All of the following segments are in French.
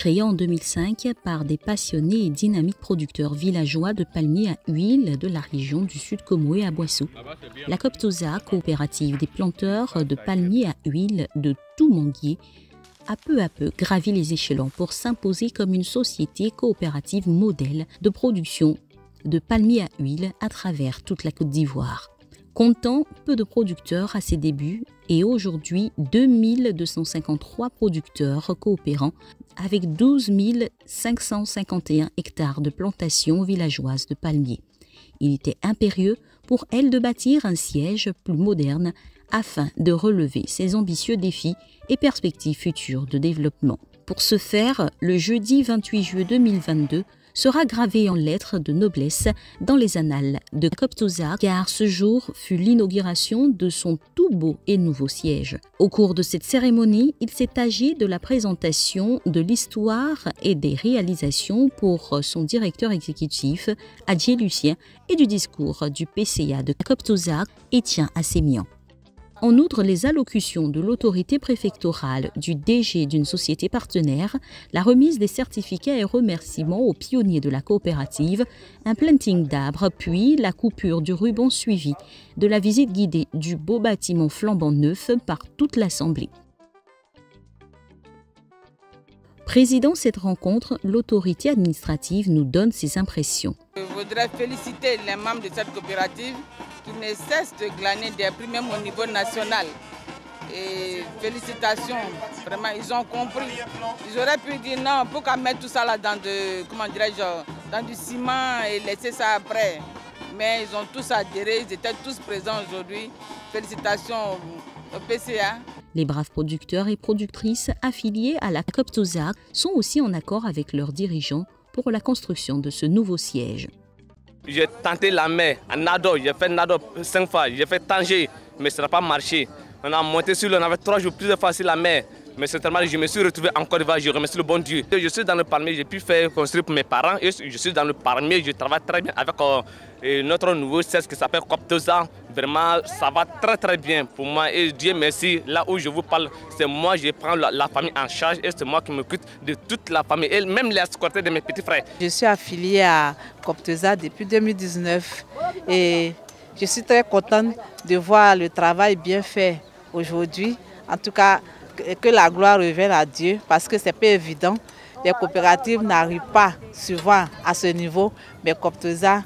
Créée en 2005 par des passionnés et dynamiques producteurs villageois de palmiers à huile de la région du Sud Comoé à Boissou, la Coptosa, coopérative des planteurs de palmiers à huile de Toumanguier, a peu à peu gravi les échelons pour s'imposer comme une société coopérative modèle de production de palmiers à huile à travers toute la Côte d'Ivoire. Comptant peu de producteurs à ses débuts et aujourd'hui 2253 producteurs coopérants avec 12 551 hectares de plantations villageoises de palmiers. Il était impérieux pour elle de bâtir un siège plus moderne afin de relever ses ambitieux défis et perspectives futures de développement. Pour ce faire, le jeudi 28 juillet 2022 sera gravé en lettres de noblesse dans les annales de Coptosa, car ce jour fut l'inauguration de son tout beau et nouveau siège. Au cours de cette cérémonie, il s'est agi de la présentation de l'histoire et des réalisations pour son directeur exécutif, Adjé Lucien, et du discours du PCA de Coptosa, Étienne Assémian. En outre, les allocutions de l'autorité préfectorale, du DG d'une société partenaire, la remise des certificats et remerciements aux pionniers de la coopérative, un planting d'arbres, puis la coupure du ruban suivi de la visite guidée du beau bâtiment flambant neuf par toute l'Assemblée. Présidant cette rencontre, l'autorité administrative nous donne ses impressions. Je voudrais féliciter les membres de cette coopérative qui ne cessent de glaner des prix même au niveau national. Et félicitations, vraiment ils ont compris. Ils auraient pu dire non, pourquoi mettre tout ça là dans dans du ciment et laisser ça après. Mais ils ont tous adhéré, ils étaient tous présents aujourd'hui. Félicitations au PCA. Les braves producteurs et productrices affiliés à la Coptosa sont aussi en accord avec leurs dirigeants pour la construction de ce nouveau siège. J'ai tenté la mer à Nado, j'ai fait Nado 5 fois, j'ai fait Tanger, mais ça n'a pas marché. On a monté sur l'eau, on avait 3 jours plusieurs fois sur la mer. Mais certainement, je me suis retrouvé en Côte d'Ivoire, je remercie le bon Dieu. Je suis dans le palmier, j'ai pu faire construire pour mes parents. Et je suis dans le palmier, je travaille très bien avec notre nouveau siège qui s'appelle Coptosa. Vraiment, ça va très bien pour moi. Et Dieu merci, là où je vous parle, c'est moi, je prends la famille en charge et c'est moi qui m'occupe de toute la famille, et même les escortés de mes petits frères. Je suis affiliée à Coptosa depuis 2019 et je suis très contente de voir le travail bien fait aujourd'hui. En tout cas, que la gloire revienne à Dieu parce que ce n'est pas évident. Les coopératives n'arrivent pas souvent à ce niveau, mais Coptosa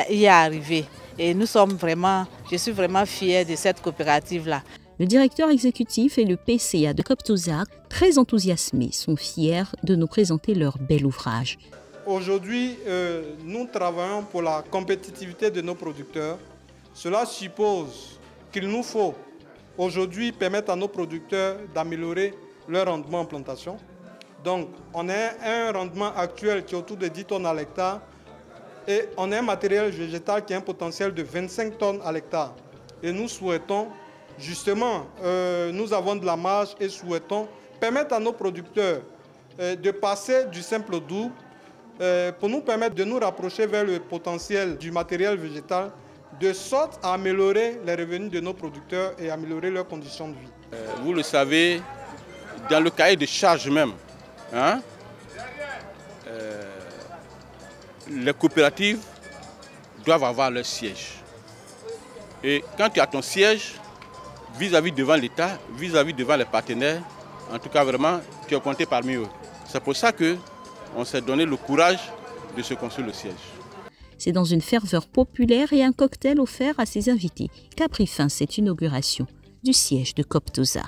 y est arrivé. Et je suis vraiment fière de cette coopérative-là. Le directeur exécutif et le PCA de Coptosa, très enthousiasmés, sont fiers de nous présenter leur bel ouvrage. Aujourd'hui, nous travaillons pour la compétitivité de nos producteurs. Cela suppose qu'il nous faut aujourd'hui permettre à nos producteurs d'améliorer leur rendement en plantation. Donc, on a un rendement actuel qui est autour de 10 tonnes à l'hectare et on a un matériel végétal qui a un potentiel de 25 tonnes à l'hectare. Et nous souhaitons, justement, nous avons de la marge et souhaitons permettre à nos producteurs de passer du simple au double pour nous permettre de nous rapprocher vers le potentiel du matériel végétal, de sorte à améliorer les revenus de nos producteurs et améliorer leurs conditions de vie. Vous le savez, dans le cahier de charge même, les coopératives doivent avoir leur siège. Et quand tu as ton siège, vis-à-vis devant l'État, vis-à-vis devant les partenaires, en tout cas vraiment, tu es compté parmi eux. C'est pour ça qu'on s'est donné le courage de se construire le siège. C'est dans une ferveur populaire et un cocktail offert à ses invités qu'a pris fin cette inauguration du siège de Coptosa.